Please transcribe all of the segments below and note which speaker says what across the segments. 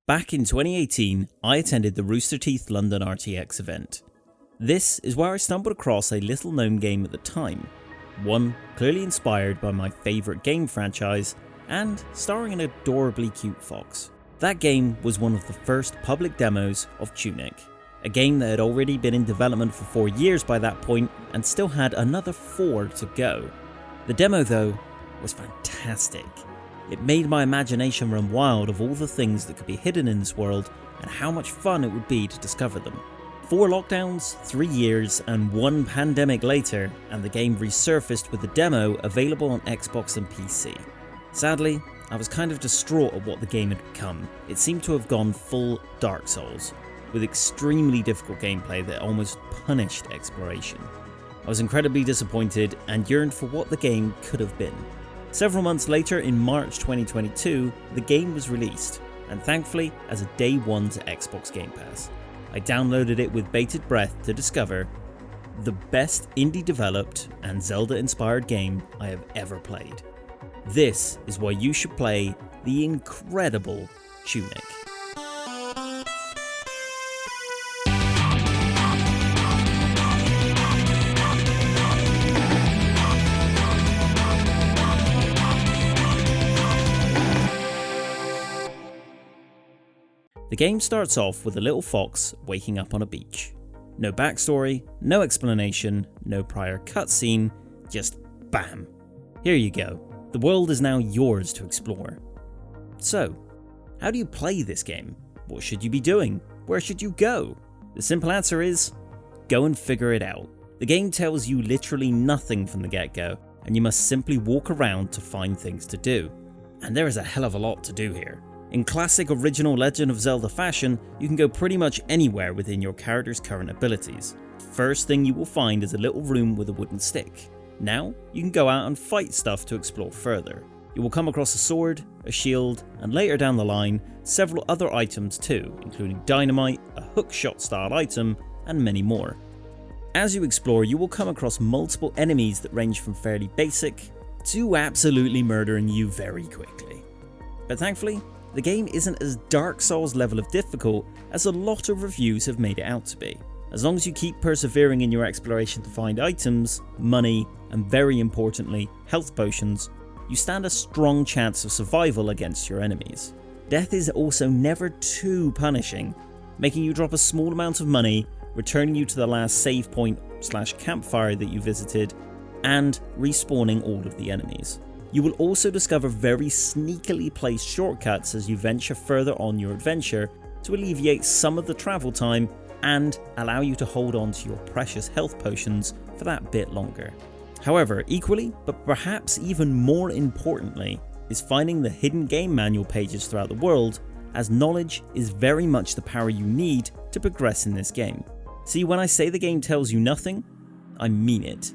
Speaker 1: Back in 2018, I attended the Rooster Teeth London RTX event. This is where I stumbled across a little known game at the time, one clearly inspired by my favourite game franchise and starring an adorably cute fox. That game was one of the first public demos of Tunic, a game that had already been in development for 4 years by that point and still had another 4 to go. The demo though was fantastic. It made my imagination run wild of all the things that could be hidden in this world and how much fun it would be to discover them. 4 lockdowns, 3 years and 1 pandemic later, and the game resurfaced with the demo available on Xbox and PC. Sadly, I was kind of distraught at what the game had become. It seemed to have gone full Dark Souls, with extremely difficult gameplay that almost punished exploration. I was incredibly disappointed and yearned for what the game could have been. Several months later, in March 2022, the game was released, and thankfully as a day one to Xbox Game Pass. I downloaded it with bated breath to discover the best indie developed and Zelda inspired game I have ever played. This is why you should play the incredible Tunic. The game starts off with a little fox waking up on a beach. No backstory, no explanation, no prior cutscene, just bam. Here you go. The world is now yours to explore. So, how do you play this game? What should you be doing? Where should you go? The simple answer is, go and figure it out. The game tells you literally nothing from the get-go, and you must simply walk around to find things to do. And there is a hell of a lot to do here. In classic original Legend of Zelda fashion, you can go pretty much anywhere within your character's current abilities. First thing you will find is a little room with a wooden stick. Now, you can go out and fight stuff to explore further. You will come across a sword, a shield, and later down the line, several other items too, including dynamite, a hookshot style item, and many more. As you explore, you will come across multiple enemies that range from fairly basic to absolutely murdering you very quickly. But thankfully, the game isn't as Dark Souls level of difficult as a lot of reviews have made it out to be. As long as you keep persevering in your exploration to find items, money, and very importantly, health potions, you stand a strong chance of survival against your enemies. Death is also never too punishing, making you drop a small amount of money, returning you to the last save point / campfire that you visited, and respawning all of the enemies. You will also discover very sneakily placed shortcuts as you venture further on your adventure to alleviate some of the travel time and allow you to hold on to your precious health potions for that bit longer. However, equally, but perhaps even more importantly, is finding the hidden game manual pages throughout the world, as knowledge is very much the power you need to progress in this game. See, when I say the game tells you nothing, I mean it.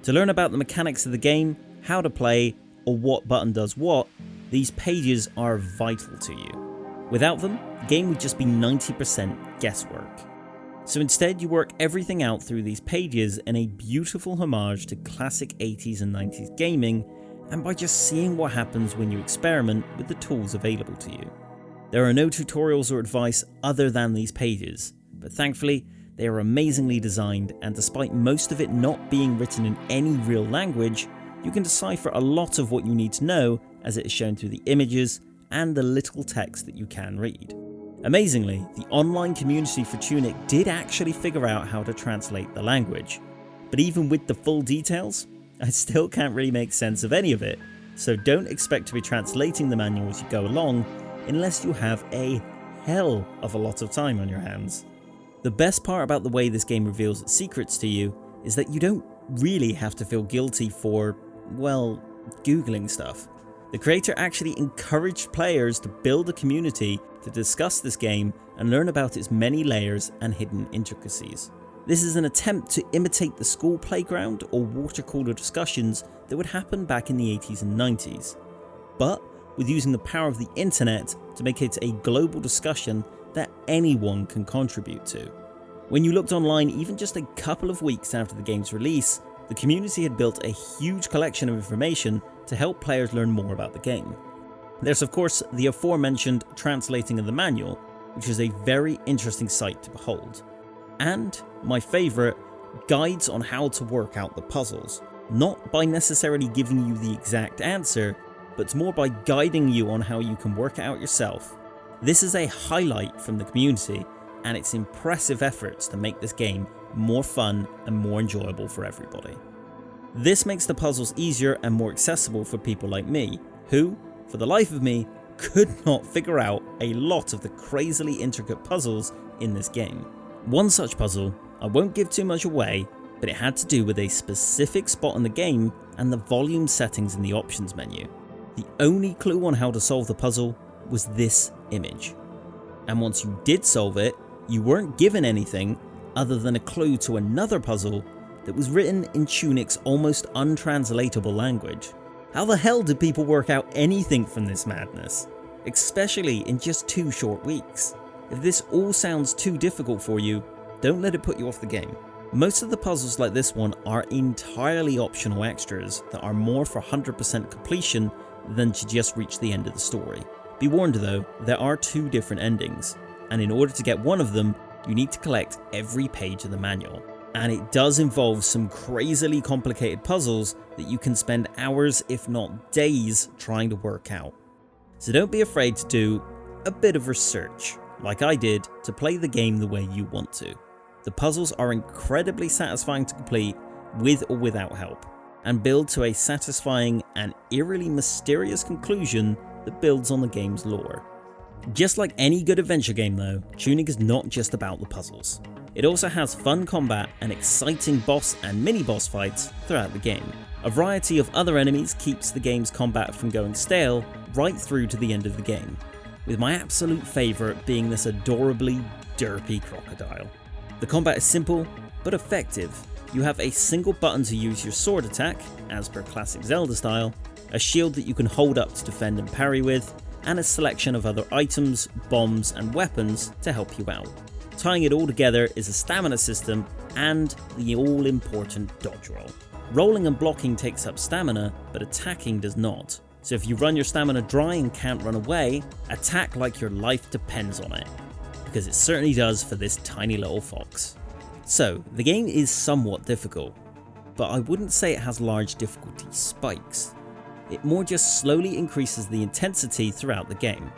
Speaker 1: To learn about the mechanics of the game, how to play, or what button does what, these pages are vital to you. Without them, the game would just be 90% guesswork. So instead you work everything out through these pages in a beautiful homage to classic 80s and 90s gaming, and by just seeing what happens when you experiment with the tools available to you. There are no tutorials or advice other than these pages, but thankfully they are amazingly designed, and despite most of it not being written in any real language, you can decipher a lot of what you need to know as it is shown through the images and the little text that you can read. Amazingly, the online community for Tunic did actually figure out how to translate the language, but even with the full details, I still can't really make sense of any of it, so don't expect to be translating the manual as you go along unless you have a hell of a lot of time on your hands. The best part about the way this game reveals its secrets to you is that you don't really have to feel guilty for, well, googling stuff. The creator actually encouraged players to build a community to discuss this game and learn about its many layers and hidden intricacies. This is an attempt to imitate the school playground or water cooler discussions that would happen back in the 80s and 90s, but with using the power of the internet to make it a global discussion that anyone can contribute to. When you looked online even just a couple of weeks after the game's release, the community had built a huge collection of information to help players learn more about the game. There's of course the aforementioned translating of the manual, which is a very interesting sight to behold. And, my favourite, guides on how to work out the puzzles. Not by necessarily giving you the exact answer, but more by guiding you on how you can work it out yourself. This is a highlight from the community and its impressive efforts to make this game more fun and more enjoyable for everybody. This makes the puzzles easier and more accessible for people like me, who, for the life of me, could not figure out a lot of the crazily intricate puzzles in this game. One such puzzle, I won't give too much away, but it had to do with a specific spot in the game and the volume settings in the options menu. The only clue on how to solve the puzzle was this image. And once you did solve it, you weren't given anything other than a clue to another puzzle that was written in Tunic's almost untranslatable language. How the hell did people work out anything from this madness? Especially in just 2 short weeks. If this all sounds too difficult for you, don't let it put you off the game. Most of the puzzles like this one are entirely optional extras that are more for 100% completion than to just reach the end of the story. Be warned though, there are 2 different endings, and in order to get one of them, you need to collect every page of the manual. And it does involve some crazily complicated puzzles that you can spend hours if not days trying to work out. So don't be afraid to do a bit of research, like I did, to play the game the way you want to. The puzzles are incredibly satisfying to complete with or without help, and build to a satisfying and eerily mysterious conclusion that builds on the game's lore. Just like any good adventure game though, Tunic is not just about the puzzles. It also has fun combat and exciting boss and mini-boss fights throughout the game. A variety of other enemies keeps the game's combat from going stale right through to the end of the game, with my absolute favourite being this adorably derpy crocodile. The combat is simple, but effective. You have a single button to use your sword attack, as per classic Zelda style, a shield that you can hold up to defend and parry with, and a selection of other items, bombs and weapons to help you out. Tying it all together is a stamina system and the all-important dodge roll. Rolling and blocking takes up stamina, but attacking does not. So if you run your stamina dry and can't run away, attack like your life depends on it, because it certainly does for this tiny little fox. So, the game is somewhat difficult, but I wouldn't say it has large difficulty spikes. It more just slowly increases the intensity throughout the game.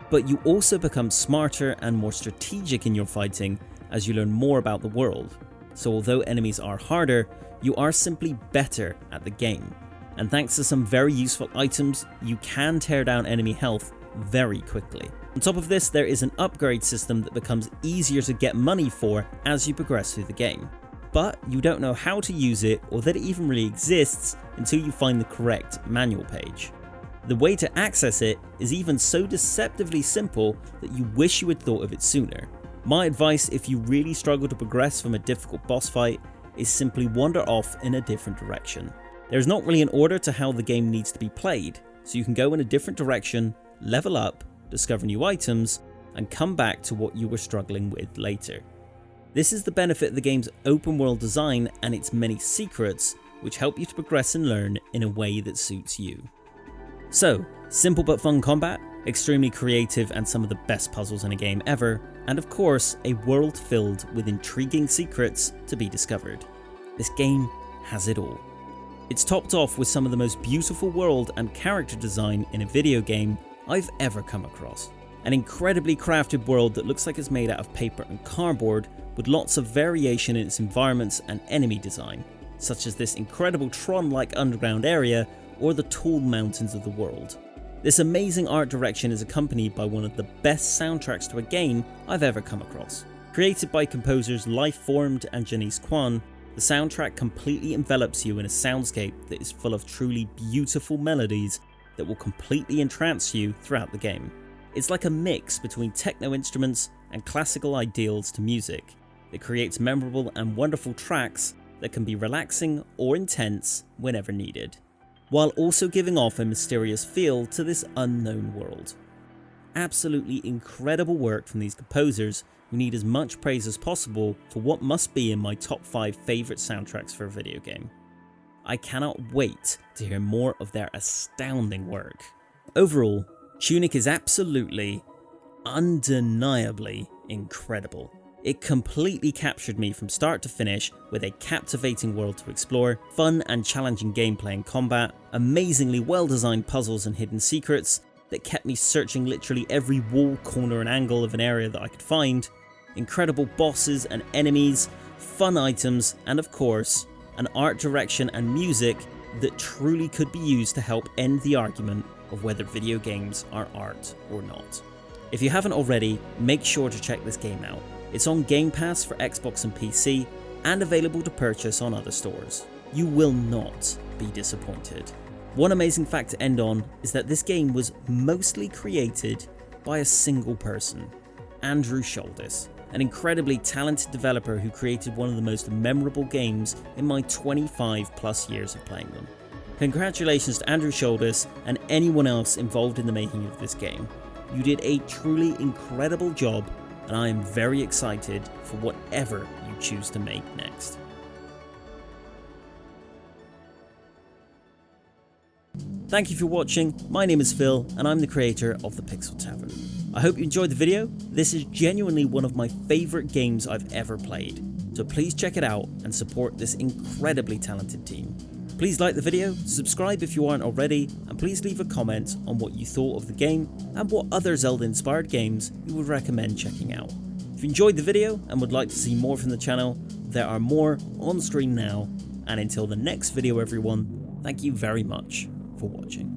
Speaker 1: But you also become smarter and more strategic in your fighting as you learn more about the world. So although enemies are harder, you are simply better at the game. And thanks to some very useful items, you can tear down enemy health very quickly. On top of this, there is an upgrade system that becomes easier to get money for as you progress through the game. But you don't know how to use it or that it even really exists until you find the correct manual page. The way to access it is even so deceptively simple that you wish you had thought of it sooner. My advice if you really struggle to progress from a difficult boss fight is simply wander off in a different direction. There's not really an order to how the game needs to be played, so you can go in a different direction, level up, discover new items, and come back to what you were struggling with later. This is the benefit of the game's open world design and its many secrets, which help you to progress and learn in a way that suits you. So, simple but fun combat, extremely creative and some of the best puzzles in a game ever, and of course, a world filled with intriguing secrets to be discovered. This game has it all. It's topped off with some of the most beautiful world and character design in a video game I've ever come across. An incredibly crafted world that looks like it's made out of paper and cardboard, with lots of variation in its environments and enemy design, such as this incredible Tron-like underground area or the tall mountains of the world. This amazing art direction is accompanied by one of the best soundtracks to a game I've ever come across. Created by composers Lifeformed and Janice Kwan, the soundtrack completely envelops you in a soundscape that is full of truly beautiful melodies that will completely entrance you throughout the game. It's like a mix between techno instruments and classical ideals to music that creates memorable and wonderful tracks that can be relaxing or intense whenever needed, while also giving off a mysterious feel to this unknown world. Absolutely incredible work from these composers who need as much praise as possible for what must be in my top 5 favourite soundtracks for a video game. I cannot wait to hear more of their astounding work. Overall, Tunic is absolutely, undeniably incredible. It completely captured me from start to finish with a captivating world to explore, fun and challenging gameplay and combat, amazingly well designed puzzles and hidden secrets that kept me searching literally every wall, corner and angle of an area that I could find, incredible bosses and enemies, fun items, and of course, an art direction and music that truly could be used to help end the argument of whether video games are art or not. If you haven't already, make sure to check this game out. It's on Game Pass for Xbox and PC, and available to purchase on other stores. You will not be disappointed. One amazing fact to end on is that this game was mostly created by a single person, Andrew Shoulders, an incredibly talented developer who created one of the most memorable games in my 25 plus years of playing them. Congratulations to Andrew Shoulders and anyone else involved in the making of this game. You did a truly incredible job, and I am very excited for whatever you choose to make next. Thank you for watching. My name is Phil, and I'm the creator of the Pixel Tavern. I hope you enjoyed the video. This is genuinely one of my favourite games I've ever played, so please check it out and support this incredibly talented team. Please like the video, subscribe if you aren't already, and please leave a comment on what you thought of the game and what other Zelda inspired games you would recommend checking out. If you enjoyed the video and would like to see more from the channel, there are more on screen now, and until the next video everyone, thank you very much for watching.